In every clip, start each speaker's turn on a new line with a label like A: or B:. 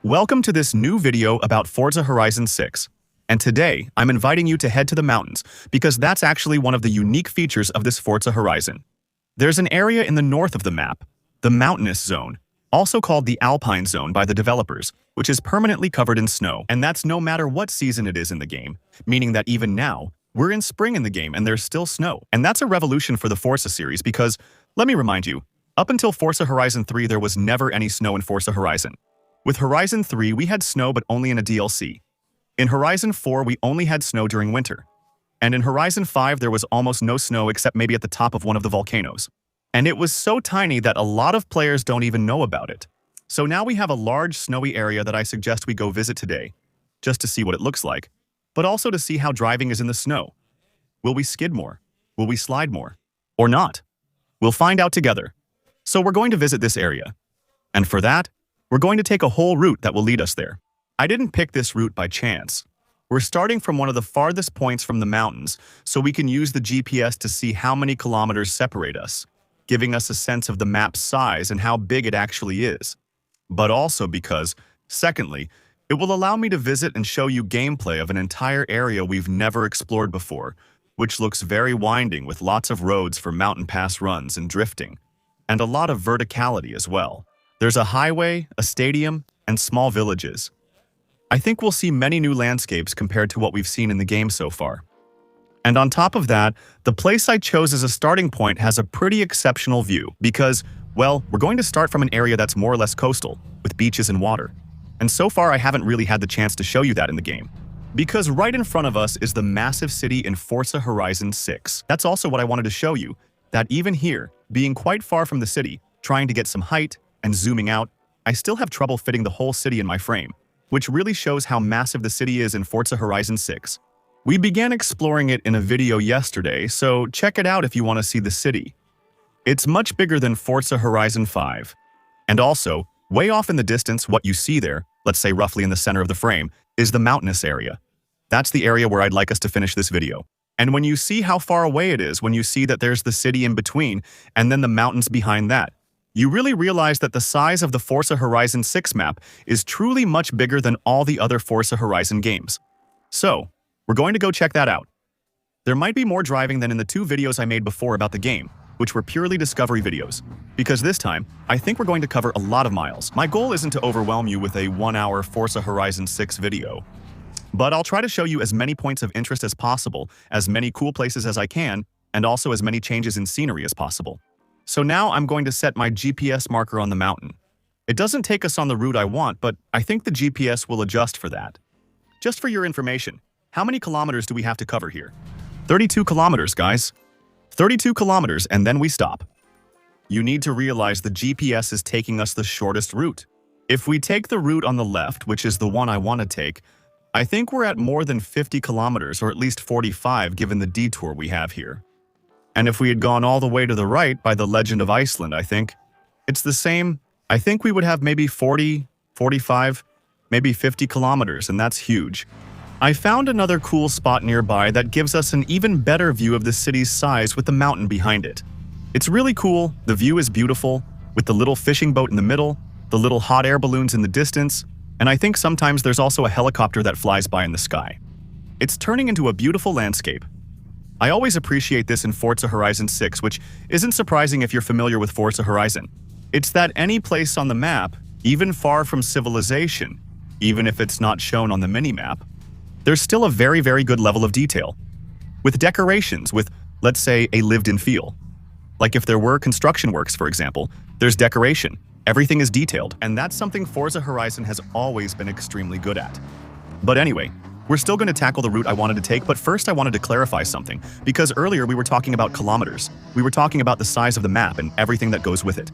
A: Welcome to this new video about Forza Horizon 6. And today, I'm inviting you to head to the mountains because that's actually one of the unique features of this Forza Horizon. There's an area in the north of the map, the mountainous zone, also called the Alpine Zone by the developers, which is permanently covered in snow. And that's no matter what season it is in the game, meaning that even now, we're in spring in the game and there's still snow. And that's a revolution for the Forza series because, let me remind you, up until Forza Horizon 3 there was never any snow in Forza Horizon. With Horizon 3, we had snow but only in a DLC. In Horizon 4, we only had snow during winter. And in Horizon 5, there was almost no snow except maybe at the top of one of the volcanoes. And it was so tiny that a lot of players don't even know about it. So now we have a large snowy area that I suggest we go visit today, just to see what it looks like, but also to see how driving is in the snow. Will we skid more? Will we slide more? Or not? We'll find out together. So we're going to visit this area. And for that, we're going to take a whole route that will lead us there. I didn't pick this route by chance. We're starting from one of the farthest points from the mountains, so we can use the GPS to see how many kilometers separate us, giving us a sense of the map's size and how big it actually is. But also because, secondly, it will allow me to visit and show you gameplay of an entire area we've never explored before, which looks very winding with lots of roads for mountain pass runs and drifting, and a lot of verticality as well. There's a highway, a stadium, and small villages. I think we'll see many new landscapes compared to what we've seen in the game so far. And on top of that, the place I chose as a starting point has a pretty exceptional view because, well, we're going to start from an area that's more or less coastal, with beaches and water. And so far I haven't really had the chance to show you that in the game. Because right in front of us is the massive city in Forza Horizon 6. That's also what I wanted to show you, that even here, being quite far from the city, trying to get some height, and zooming out, I still have trouble fitting the whole city in my frame, which really shows how massive the city is in Forza Horizon 6. We began exploring it in a video yesterday, so check it out if you want to see the city. It's much bigger than Forza Horizon 5. And also, way off in the distance, what you see there, let's say roughly in the center of the frame, is the mountainous area. That's the area where I'd like us to finish this video. And when you see how far away it is, when you see that there's the city in between, and then the mountains behind that, you really realize that the size of the Forza Horizon 6 map is truly much bigger than all the other Forza Horizon games. So, we're going to go check that out. There might be more driving than in the two videos I made before about the game, which were purely discovery videos, because this time, I think we're going to cover a lot of miles. My goal isn't to overwhelm you with a 1-hour Forza Horizon 6 video, but I'll try to show you as many points of interest as possible, as many cool places as I can, and also as many changes in scenery as possible. So now I'm going to set my GPS marker on the mountain. It doesn't take us on the route I want, but I think the GPS will adjust for that. Just for your information, how many kilometers do we have to cover here? 32 kilometers, guys. 32 kilometers, and then we stop. You need to realize the GPS is taking us the shortest route. If we take the route on the left, which is the one I want to take, I think we're at more than 50 kilometers, or at least 45 given the detour we have here. And if we had gone all the way to the right by the Legend of Iceland, I think, it's the same. I think we would have maybe 40, 45, maybe 50 kilometers, and that's huge. I found another cool spot nearby that gives us an even better view of the city's size with the mountain behind it. It's really cool, the view is beautiful, with the little fishing boat in the middle, the little hot air balloons in the distance, and I think sometimes there's also a helicopter that flies by in the sky. It's turning into a beautiful landscape. I always appreciate this in Forza Horizon 6, which isn't surprising if you're familiar with Forza Horizon. It's that any place on the map, even far from civilization, even if it's not shown on the minimap, there's still a very, very good level of detail. With decorations, with, let's say, a lived-in feel. Like if there were construction works, for example, there's decoration. Everything is detailed, and that's something Forza Horizon has always been extremely good at. But anyway, we're still going to tackle the route I wanted to take, but first I wanted to clarify something, because earlier we were talking about kilometers. We were talking about the size of the map and everything that goes with it.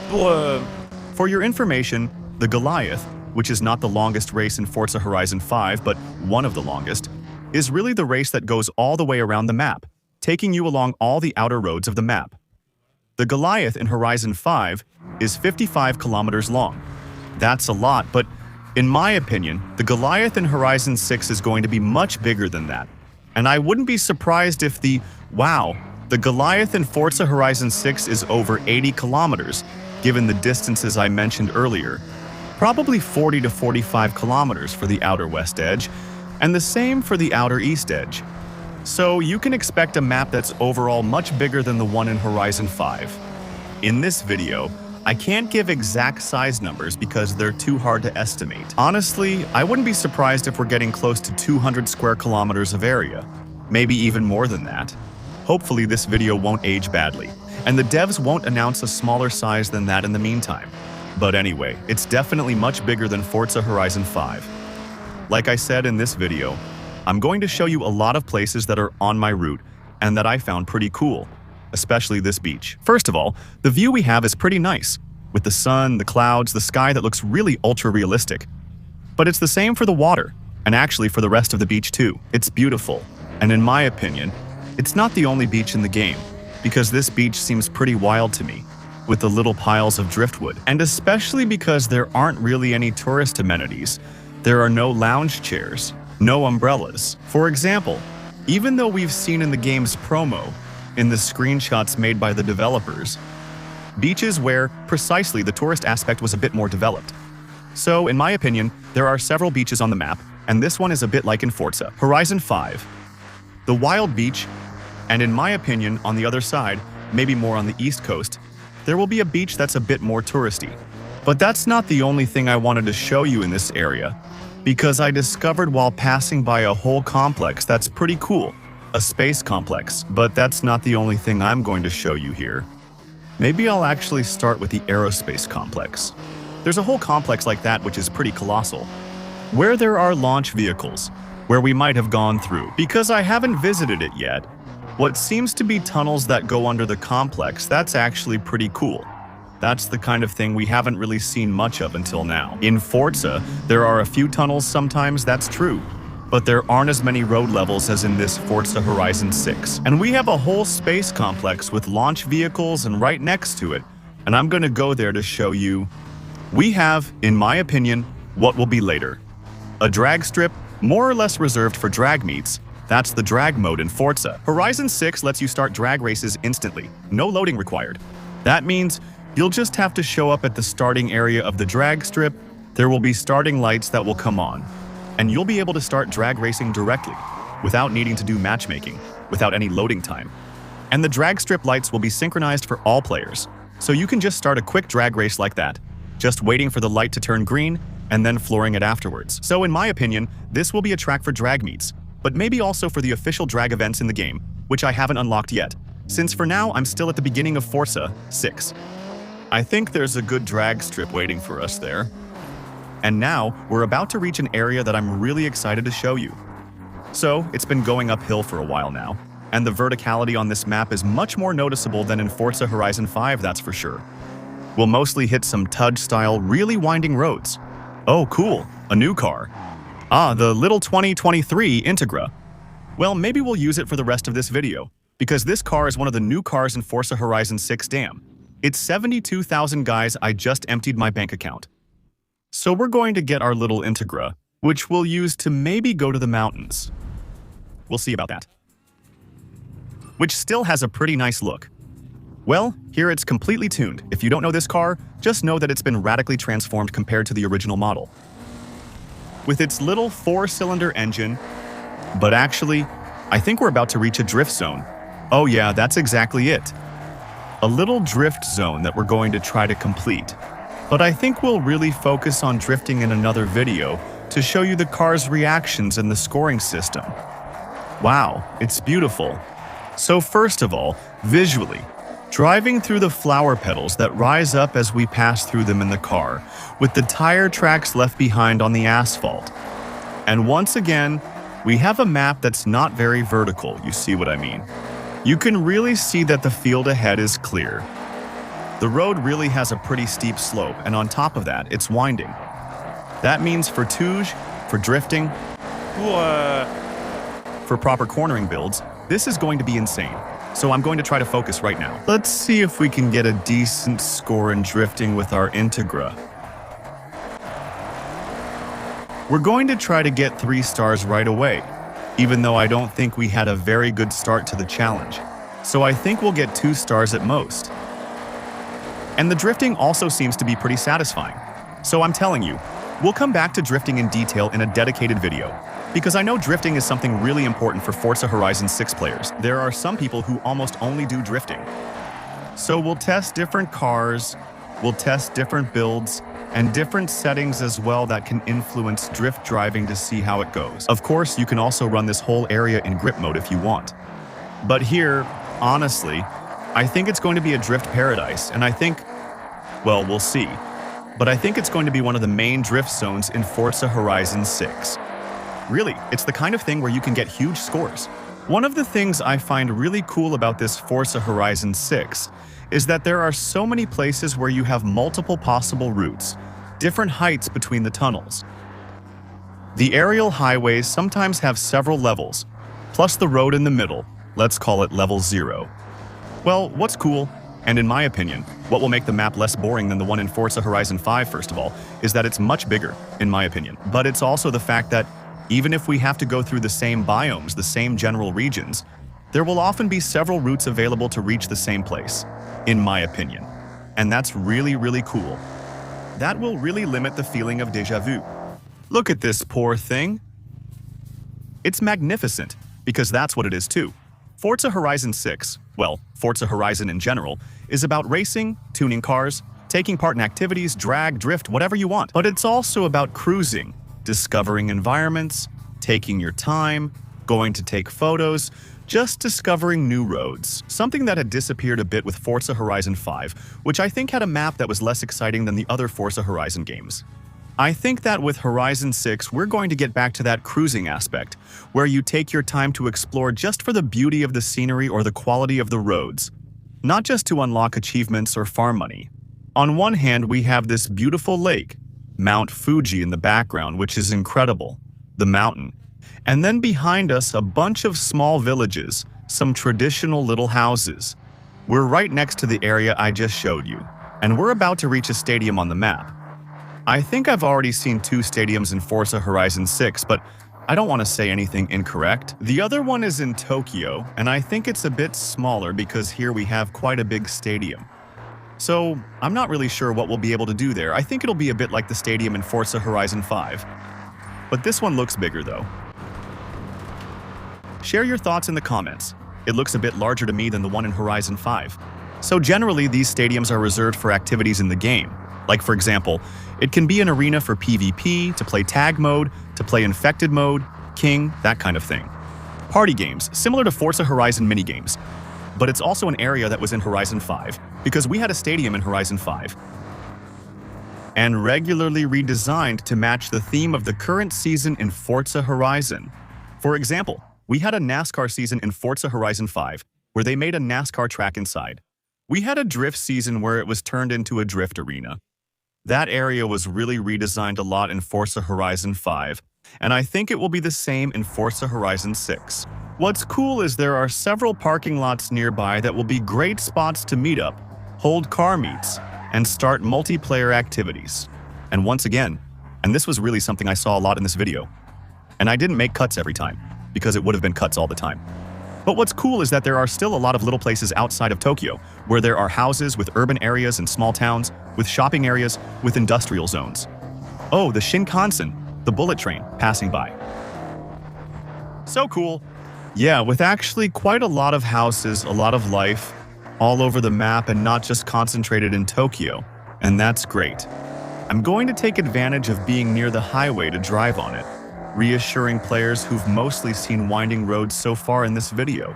A: For your information, the Goliath, which is not the longest race in Forza Horizon 5, but one of the longest, is really the race that goes all the way around the map, taking you along all the outer roads of the map. The Goliath in Horizon 5 is 55 kilometers long. That's a lot, but in my opinion, the Goliath in Horizon 6 is going to be much bigger than that. And I wouldn't be surprised if the Goliath in Forza Horizon 6 is over 80 kilometers, given the distances I mentioned earlier. probably 40 to 45 kilometers for the outer west edge, and the same for the outer east edge. So you can expect a map that's overall much bigger than the one in Horizon 5. In this video, I can't give exact size numbers because they're too hard to estimate. Honestly, I wouldn't be surprised if we're getting close to 200 square kilometers of area, maybe even more than that. Hopefully this video won't age badly, and the devs won't announce a smaller size than that in the meantime. But anyway, it's definitely much bigger than Forza Horizon 5. Like I said in this video, I'm going to show you a lot of places that are on my route and that I found pretty cool, especially this beach. First of all, the view we have is pretty nice, with the sun, the clouds, the sky that looks really ultra-realistic. But it's the same for the water, and actually for the rest of the beach too. It's beautiful, and in my opinion, it's not the only beach in the game, because this beach seems pretty wild to me, with the little piles of driftwood. And especially because there aren't really any tourist amenities. There are no lounge chairs, no umbrellas. For example, even though we've seen in the game's promo, in the screenshots made by the developers, beaches where, precisely, the tourist aspect was a bit more developed. So, in my opinion, there are several beaches on the map, and this one is a bit like in Forza Horizon 5. The Wild Beach, and in my opinion, on the other side, maybe more on the east coast, there will be a beach that's a bit more touristy. But that's not the only thing I wanted to show you in this area, because I discovered while passing by a whole complex that's pretty cool. A space complex, but that's not the only thing I'm going to show you here. Maybe I'll actually start with the aerospace complex. There's a whole complex like that which is pretty colossal, where there are launch vehicles, where we might have gone through. Because I haven't visited it yet, what seems to be tunnels that go under the complex, that's actually pretty cool. That's the kind of thing we haven't really seen much of until now. In Forza, there are a few tunnels sometimes, that's true, but there aren't as many road levels as in this Forza Horizon 6. And we have a whole space complex with launch vehicles and right next to it, and I'm gonna go there to show you. We have, in my opinion, what will be later. A drag strip, more or less reserved for drag meets. That's the drag mode in Forza. Horizon 6 lets you start drag races instantly, no loading required. That means you'll just have to show up at the starting area of the drag strip, there will be starting lights that will come on, and you'll be able to start drag racing directly, without needing to do matchmaking, without any loading time. And the drag strip lights will be synchronized for all players, so you can just start a quick drag race like that, just waiting for the light to turn green, and then flooring it afterwards. So in my opinion, this will be a track for drag meets, but maybe also for the official drag events in the game, which I haven't unlocked yet, since for now I'm still at the beginning of Forza 6. I think there's a good drag strip waiting for us there. And now, we're about to reach an area that I'm really excited to show you. So, it's been going uphill for a while now, and the verticality on this map is much more noticeable than in Forza Horizon 5, that's for sure. We'll mostly hit some TUD-style, really winding roads. Oh, cool, a new car. Ah, the little 2023 Integra. Well, maybe we'll use it for the rest of this video, because this car is one of the new cars in Forza Horizon 6 Damn. It's 72,000 guys, I just emptied my bank account. So we're going to get our little Integra, which we'll use to maybe go to the mountains. We'll see about that. Which still has a pretty nice look. Well, here it's completely tuned. If you don't know this car, just know that it's been radically transformed compared to the original model. With its little 4-cylinder engine, but actually, I think we're about to reach a drift zone. Oh yeah, that's exactly it. A little drift zone that we're going to try to complete. But I think we'll really focus on drifting in another video to show you the car's reactions and the scoring system. Wow, it's beautiful. So first of all, visually, driving through the flower petals that rise up as we pass through them in the car, with the tire tracks left behind on the asphalt. And once again, we have a map that's not very vertical, you see what I mean? You can really see that the field ahead is clear. The road really has a pretty steep slope, and on top of that, it's winding. That means for touge, for drifting, for proper cornering builds, this is going to be insane. So I'm going to try to focus right now. Let's see if we can get a decent score in drifting with our Integra. We're going to try to get 3 stars right away, even though I don't think we had a very good start to the challenge. So I think we'll get 2 stars at most. And the drifting also seems to be pretty satisfying. So I'm telling you, we'll come back to drifting in detail in a dedicated video, because I know drifting is something really important for Forza Horizon 6 players. There are some people who almost only do drifting. So we'll test different cars, we'll test different builds, and different settings as well that can influence drift driving to see how it goes. Of course, you can also run this whole area in grip mode if you want. But here, honestly, I think it's going to be a drift paradise, and I think, well, we'll see. But I think it's going to be one of the main drift zones in Forza Horizon 6. Really, it's the kind of thing where you can get huge scores. One of the things I find really cool about this Forza Horizon 6 is that there are so many places where you have multiple possible routes, different heights between the tunnels. The aerial highways sometimes have several levels, plus the road in the middle, let's call it level 0. Well, what's cool, and in my opinion, what will make the map less boring than the one in Forza Horizon 5 first of all, is that it's much bigger, in my opinion. But it's also the fact that even if we have to go through the same biomes, the same general regions, there will often be several routes available to reach the same place, in my opinion. And that's really, really cool. That will really limit the feeling of déjà vu. Look at this poor thing. It's magnificent, because that's what it is too. Forza Horizon 6, well, Forza Horizon in general, is about racing, tuning cars, taking part in activities, drag, drift, whatever you want. But it's also about cruising, discovering environments, taking your time, going to take photos, just discovering new roads. Something that had disappeared a bit with Forza Horizon 5, which I think had a map that was less exciting than the other Forza Horizon games. I think that with Horizon 6, we're going to get back to that cruising aspect, where you take your time to explore just for the beauty of the scenery or the quality of the roads, not just to unlock achievements or farm money. On one hand, we have this beautiful lake, Mount Fuji in the background, which is incredible, the mountain. And then behind us, a bunch of small villages, some traditional little houses. We're right next to the area I just showed you, and we're about to reach a stadium on the map. I think I've already seen 2 stadiums in Forza Horizon 6, but I don't want to say anything incorrect. The other one is in Tokyo, and I think it's a bit smaller because here we have quite a big stadium. So I'm not really sure what we'll be able to do there. I think it'll be a bit like the stadium in Forza Horizon 5. But this one looks bigger though. Share your thoughts in the comments. It looks a bit larger to me than the one in Horizon 5. So generally, these stadiums are reserved for activities in the game. Like for example, it can be an arena for PvP, to play tag mode, to play infected mode, king, that kind of thing. Party games, similar to Forza Horizon minigames. But it's also an area that was in Horizon 5, because we had a stadium in Horizon 5. And regularly redesigned to match the theme of the current season in Forza Horizon. For example, we had a NASCAR season in Forza Horizon 5, where they made a NASCAR track inside. We had a drift season where it was turned into a drift arena. That area was really redesigned a lot in Forza Horizon 5, and I think it will be the same in Forza Horizon 6. What's cool is there are several parking lots nearby that will be great spots to meet up, hold car meets, and start multiplayer activities. And once again, and this was really something I saw a lot in this video, and I didn't make cuts every time, because it would have been cuts all the time. But what's cool is that there are still a lot of little places outside of Tokyo, where there are houses with urban areas and small towns, with shopping areas, with industrial zones. Oh, the Shinkansen, the bullet train, passing by. So cool. Yeah, with actually quite a lot of houses, a lot of life, all over the map and not just concentrated in Tokyo. And that's great. I'm going to take advantage of being near the highway to drive on it, reassuring players who've mostly seen winding roads so far in this video.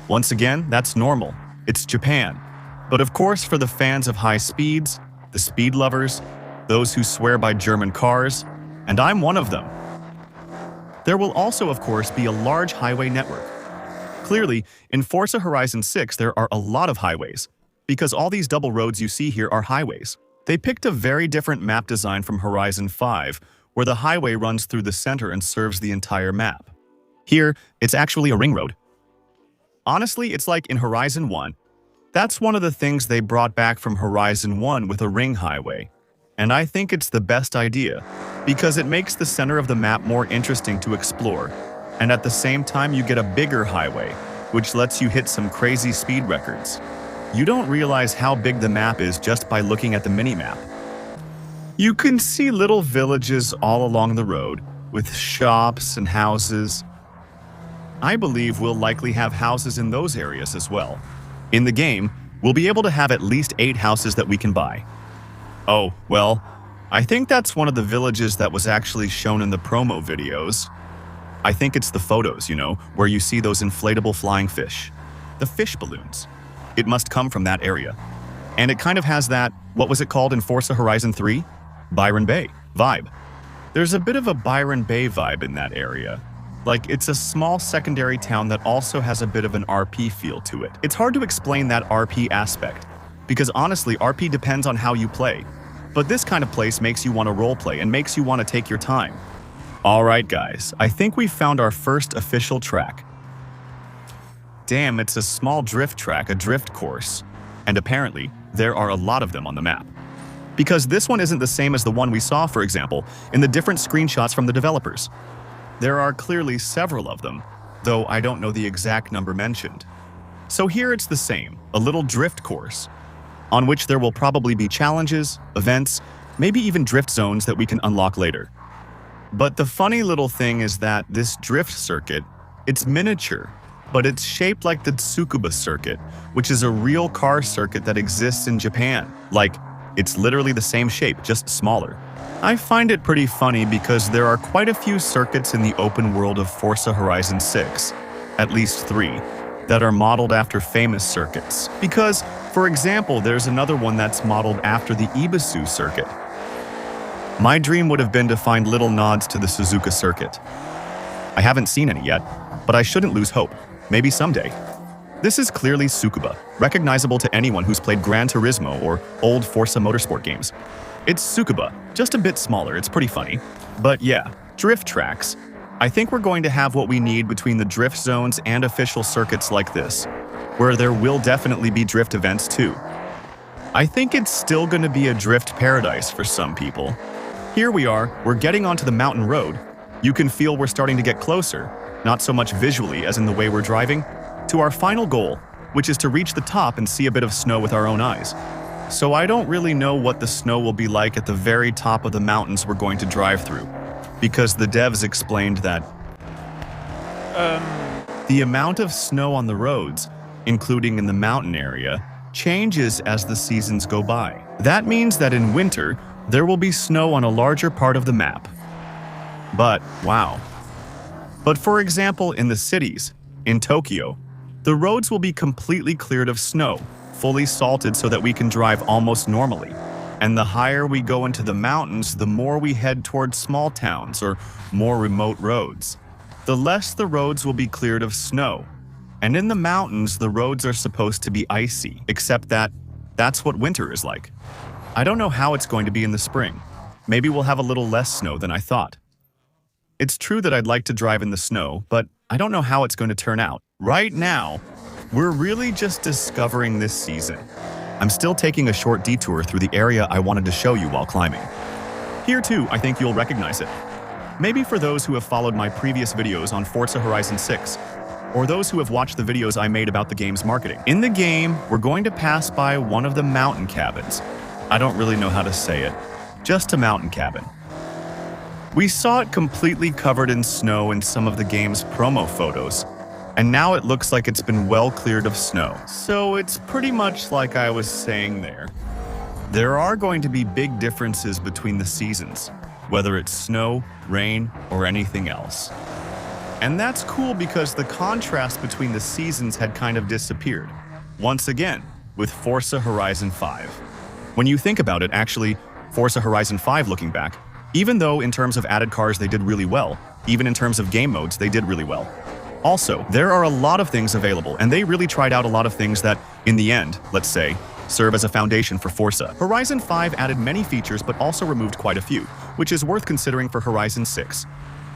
A: Once again, that's normal. It's Japan. But of course, for the fans of high speeds, the speed lovers, those who swear by German cars, and I'm one of them. There will also, of course, be a large highway network. Clearly, in Forza Horizon 6, there are a lot of highways, because all these double roads you see here are highways. They picked a very different map design from Horizon 5, where the highway runs through the center and serves the entire map. Here, it's actually a ring road. Honestly, it's like in Horizon 1. That's one of the things they brought back from Horizon 1 with a ring highway. And I think it's the best idea, because it makes the center of the map more interesting to explore, and at the same time you get a bigger highway, which lets you hit some crazy speed records. You don't realize how big the map is just by looking at the minimap. You can see little villages all along the road, with shops and houses. I believe we'll likely have houses in those areas as well. In the game, we'll be able to have at least 8 houses that we can buy. Oh, well, I think that's one of the villages that was actually shown in the promo videos. I think it's the photos, where you see those inflatable flying fish. The fish balloons. It must come from that area. And it kind of has that, what was it called in Forza Horizon 3? Byron Bay vibe. There's a bit of a Byron Bay vibe in that area. Like, it's a small secondary town that also has a bit of an RP feel to it. It's hard to explain that RP aspect, because honestly, RP depends on how you play. But this kind of place makes you want to roleplay and makes you want to take your time. Alright guys, I think we found our first official track. Damn, it's a small drift track, a drift course. And apparently, there are a lot of them on the map. Because this one isn't the same as the one we saw, for example, in the different screenshots from the developers. There are clearly several of them, though I don't know the exact number mentioned. So here it's the same, a little drift course, on which there will probably be challenges, events, maybe even drift zones that we can unlock later. But the funny little thing is that this drift circuit, it's miniature, but it's shaped like the Tsukuba circuit, which is a real car circuit that exists in Japan. Like, it's literally the same shape, just smaller. I find it pretty funny because there are quite a few circuits in the open world of Forza Horizon 6, at least 3, that are modeled after famous circuits. Because, for example, there's another one that's modeled after the Ibisu circuit. My dream would have been to find little nods to the Suzuka circuit. I haven't seen any yet, but I shouldn't lose hope. Maybe someday. This is clearly Tsukuba, recognizable to anyone who's played Gran Turismo or old Forza Motorsport games. It's Tsukuba, just a bit smaller, it's pretty funny. But yeah, drift tracks. I think we're going to have what we need between the drift zones and official circuits like this, where there will definitely be drift events too. I think it's still going to be a drift paradise for some people. Here we are, we're getting onto the mountain road. You can feel we're starting to get closer, not so much visually as in the way we're driving, to our final goal, which is to reach the top and see a bit of snow with our own eyes. So I don't really know what the snow will be like at the very top of the mountains we're going to drive through, because the devs explained that the amount of snow on the roads, including in the mountain area, changes as the seasons go by. That means that in winter, there will be snow on a larger part of the map. But, wow. But for example, in the cities, in Tokyo, the roads will be completely cleared of snow, fully salted so that we can drive almost normally. And the higher we go into the mountains, the more we head towards small towns or more remote roads. The less the roads will be cleared of snow. And in the mountains, the roads are supposed to be icy, except that that's what winter is like. I don't know how it's going to be in the spring. Maybe we'll have a little less snow than I thought. It's true that I'd like to drive in the snow, but I don't know how it's going to turn out. Right now, we're really just discovering this season. I'm still taking a short detour through the area I wanted to show you while climbing. Here too, I think you'll recognize it. Maybe for those who have followed my previous videos on Forza Horizon 6, or those who have watched the videos I made about the game's marketing. In the game, we're going to pass by one of the mountain cabins. I don't really know how to say it. Just a mountain cabin. We saw it completely covered in snow in some of the game's promo photos, and now it looks like it's been well cleared of snow. So it's pretty much like I was saying there. There are going to be big differences between the seasons, whether it's snow, rain, or anything else. And that's cool because the contrast between the seasons had kind of disappeared, once again, with Forza Horizon 5. When you think about it, actually, Forza Horizon 5 looking back, even though in terms of added cars they did really well, even in terms of game modes they did really well. Also, there are a lot of things available, and they really tried out a lot of things that, in the end, let's say, serve as a foundation for Forza. Horizon 5 added many features but also removed quite a few, which is worth considering for Horizon 6.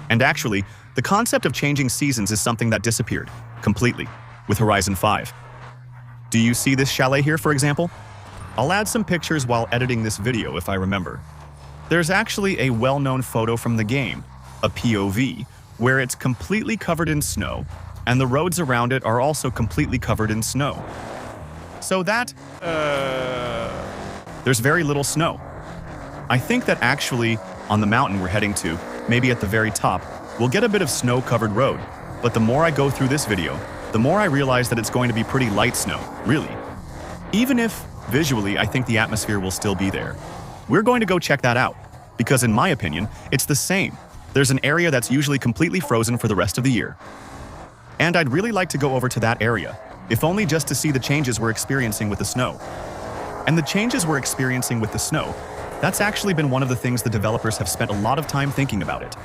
A: And actually, the concept of changing seasons is something that disappeared, completely, with Horizon 5. Do you see this chalet here, for example? I'll add some pictures while editing this video if I remember. There's actually a well-known photo from the game, a POV, where it's completely covered in snow, and the roads around it are also completely covered in snow. So that, there's very little snow. I think that actually, on the mountain we're heading to, maybe at the very top, we'll get a bit of snow-covered road. But the more I go through this video, the more I realize that it's going to be pretty light snow, really. Even if, visually, I think the atmosphere will still be there. We're going to go check that out, because in my opinion, it's the same. There's an area that's usually completely frozen for the rest of the year. And I'd really like to go over to that area, if only just to see the changes we're experiencing with the snow. And the changes we're experiencing with the snow, that's actually been one of the things the developers have spent a lot of time thinking about it.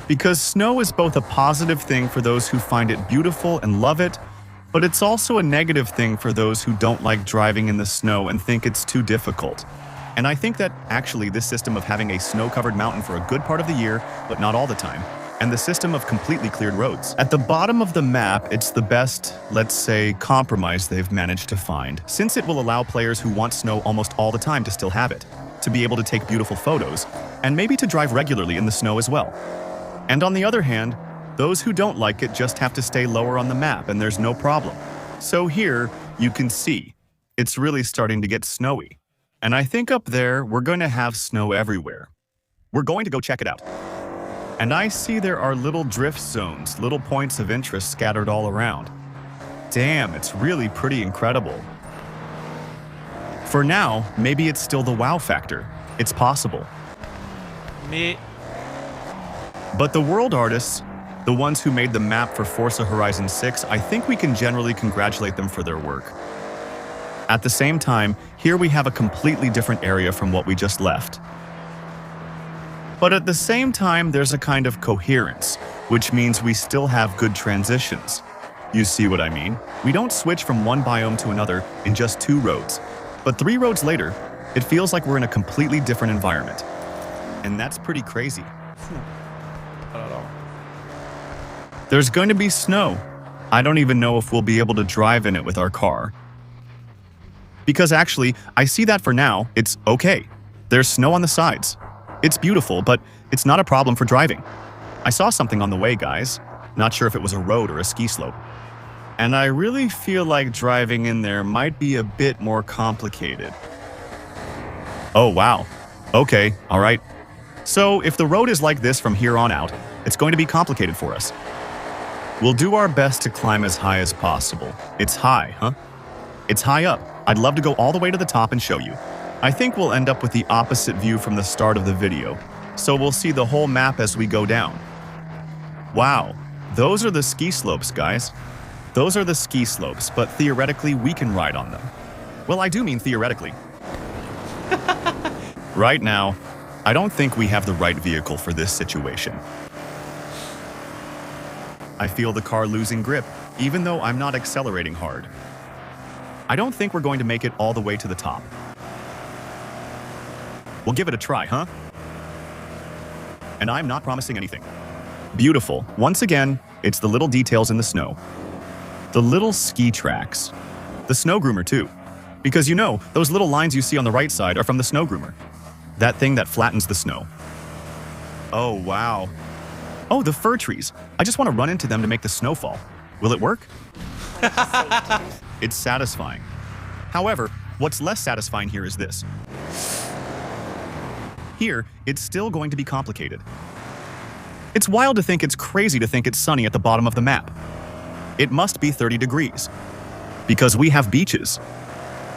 A: Because snow is both a positive thing for those who find it beautiful and love it, but it's also a negative thing for those who don't like driving in the snow and think it's too difficult. And I think that actually this system of having a snow-covered mountain for a good part of the year, but not all the time, and the system of completely cleared roads. At the bottom of the map, it's the best, let's say, compromise they've managed to find, since it will allow players who want snow almost all the time to still have it, to be able to take beautiful photos, and maybe to drive regularly in the snow as well. And on the other hand, those who don't like it just have to stay lower on the map and there's no problem. So here, you can see, it's really starting to get snowy. And I think up there, we're going to have snow everywhere. We're going to go check it out. And I see there are little drift zones, little points of interest scattered all around. Damn, it's really pretty incredible. For now, maybe it's still the wow factor. It's possible. But the world artists, the ones who made the map for Forza Horizon 6, I think we can generally congratulate them for their work. At the same time, here we have a completely different area from what we just left. But at the same time, there's a kind of coherence, which means we still have good transitions. You see what I mean? We don't switch from one biome to another in just 2 roads. But 3 roads later, it feels like we're in a completely different environment. And that's pretty crazy. There's going to be snow. I don't even know if we'll be able to drive in it with our car. Because actually, I see that for now, it's okay. There's snow on the sides. It's beautiful, but it's not a problem for driving. I saw something on the way, guys. Not sure if it was a road or a ski slope. And I really feel like driving in there might be a bit more complicated. Oh, wow. Okay, all right. So if the road is like this from here on out, it's going to be complicated for us. We'll do our best to climb as high as possible. It's high, huh? It's high up. I'd love to go all the way to the top and show you. I think we'll end up with the opposite view from the start of the video, so we'll see the whole map as we go down. Wow, those are the ski slopes, guys. Those are the ski slopes, but theoretically we can ride on them. Well, I do mean theoretically. Right now, I don't think we have the right vehicle for this situation. I feel the car losing grip, even though I'm not accelerating hard. I don't think we're going to make it all the way to the top. We'll give it a try, huh? And I'm not promising anything. Beautiful. Once again, it's the little details in the snow. The little ski tracks. The snow groomer, too. Because you know, those little lines you see on the right side are from the snow groomer. That thing that flattens the snow. Oh, wow. Oh, the fir trees. I just want to run into them to make the snow fall. Will it work? It's satisfying. However, what's less satisfying here is this. Here, it's still going to be complicated. It's wild to think it's crazy to think it's sunny at the bottom of the map. It must be 30 degrees. Because we have beaches.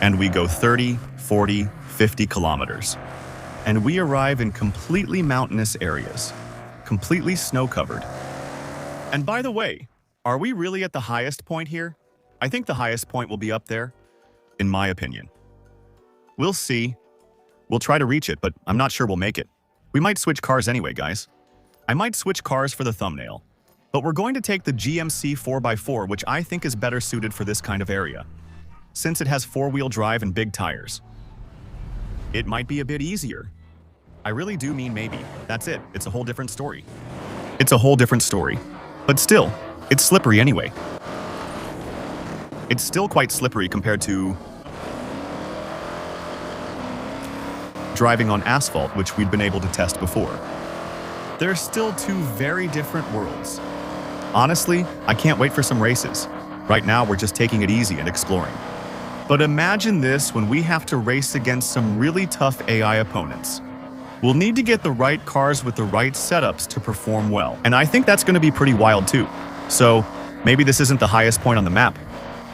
A: And we go 30, 40, 50 kilometers. And we arrive in completely mountainous areas. Completely snow-covered. And by the way, are we really at the highest point here? I think the highest point will be up there, in my opinion. We'll see. We'll try to reach it, but I'm not sure we'll make it. We might switch cars anyway, guys. I might switch cars for the thumbnail. But we're going to take the GMC 4x4, which I think is better suited for this kind of area, since it has 4-wheel drive and big tires. It might be a bit easier. I really do mean maybe. That's it. It's a whole different story. It's a whole different story. But still, it's slippery anyway. It's still quite slippery compared to driving on asphalt, which we'd been able to test before. They're still 2 very different worlds. Honestly, I can't wait for some races. Right now, we're just taking it easy and exploring. But imagine this when we have to race against some really tough AI opponents. We'll need to get the right cars with the right setups to perform well. And I think that's going to be pretty wild too. So maybe this isn't the highest point on the map.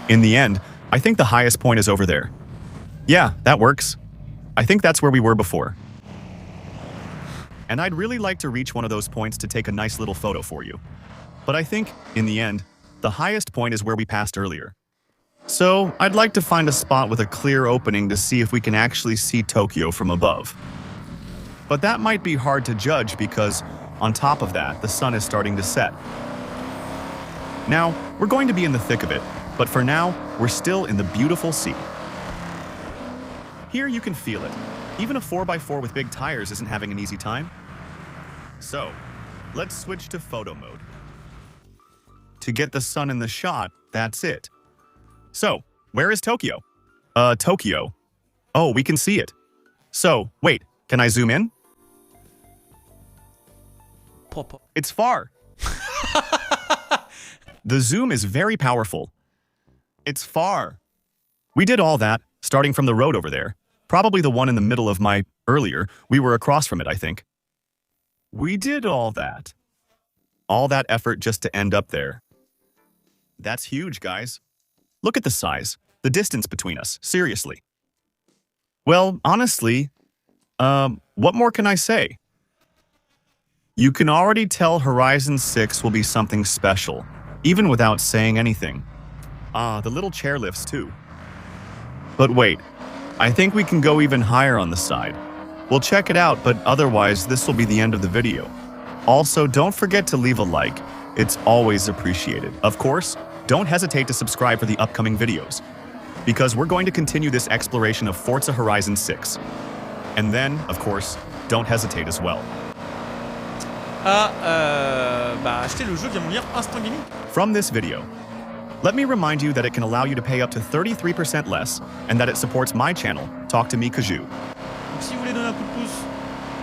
A: In the end, I think the highest point is over there. Yeah, that works. I think that's where we were before. And I'd really like to reach one of those points to take a nice little photo for you. But I think, in the end, the highest point is where we passed earlier. So I'd like to find a spot with a clear opening to see if we can actually see Tokyo from above. But that might be hard to judge because, on top of that, the sun is starting to set. Now, we're going to be in the thick of it, but for now, we're still in the beautiful sea. Here you can feel it. Even a 4x4 with big tires isn't having an easy time. So, let's switch to photo mode. To get the sun in the shot, that's it. So, where is Tokyo? Tokyo. Oh, we can see it. So, wait, can I zoom in? It's far. The zoom is very powerful. It's far. We did all that, starting from the road over there. Probably the one in the middle of my earlier. We were across from it, I think. We did all that. All that effort just to end up there. That's huge, guys. Look at the size, the distance between us, seriously. Well, honestly, what more can I say? You can already tell Horizon 6 will be something special, even without saying anything. Ah, the little chairlifts too. But wait, I think we can go even higher on the side. We'll check it out, but otherwise this will be the end of the video. Also, don't forget to leave a like. It's always appreciated. Of course, don't hesitate to subscribe for the upcoming videos, because we're going to continue this exploration of Forza Horizon 6. And then, of course, don't hesitate as well.
B: Acheter le jeu via mon lien Instant Gaming.
A: From this video, let me remind you that it can allow you to pay up to 33% less, and that it supports my channel, Talk to Me Kaju.
B: Donc si vous voulez donner un coup de pouce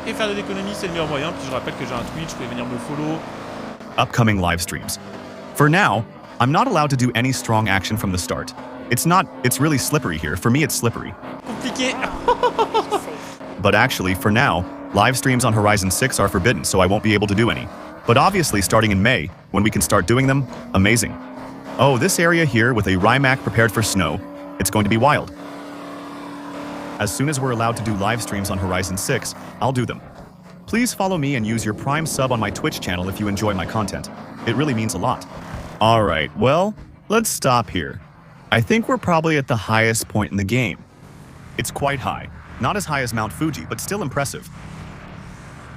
B: et faire de l'économie, c'est le meilleur moyen. Puis je rappelle que j'ai un Twitch, vous pouvez venir me follow.
A: Upcoming live streams. For now, I'm not allowed to do any strong action from the start. It's really slippery here. For me, it's slippery.
B: Compliqué.
A: But actually, for now, live streams on Horizon 6 are forbidden, so I won't be able to do any. But obviously, starting in May, when we can start doing them, amazing. Oh, this area here with a Rimac prepared for snow, it's going to be wild. As soon as we're allowed to do live streams on Horizon 6, I'll do them. Please follow me and use your Prime sub on my Twitch channel if you enjoy my content. It really means a lot. Alright, well, let's stop here. I think we're probably at the highest point in the game. It's quite high. Not as high as Mount Fuji, but still impressive.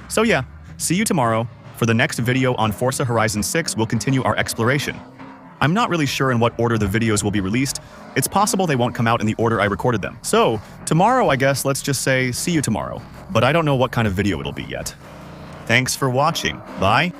A: So yeah, see you tomorrow. For the next video on Forza Horizon 6, we'll continue our exploration. I'm not really sure in what order the videos will be released. It's possible they won't come out in the order I recorded them. So, tomorrow, I guess, let's just say, see you tomorrow. But I don't know what kind of video it'll be yet. Thanks for watching. Bye.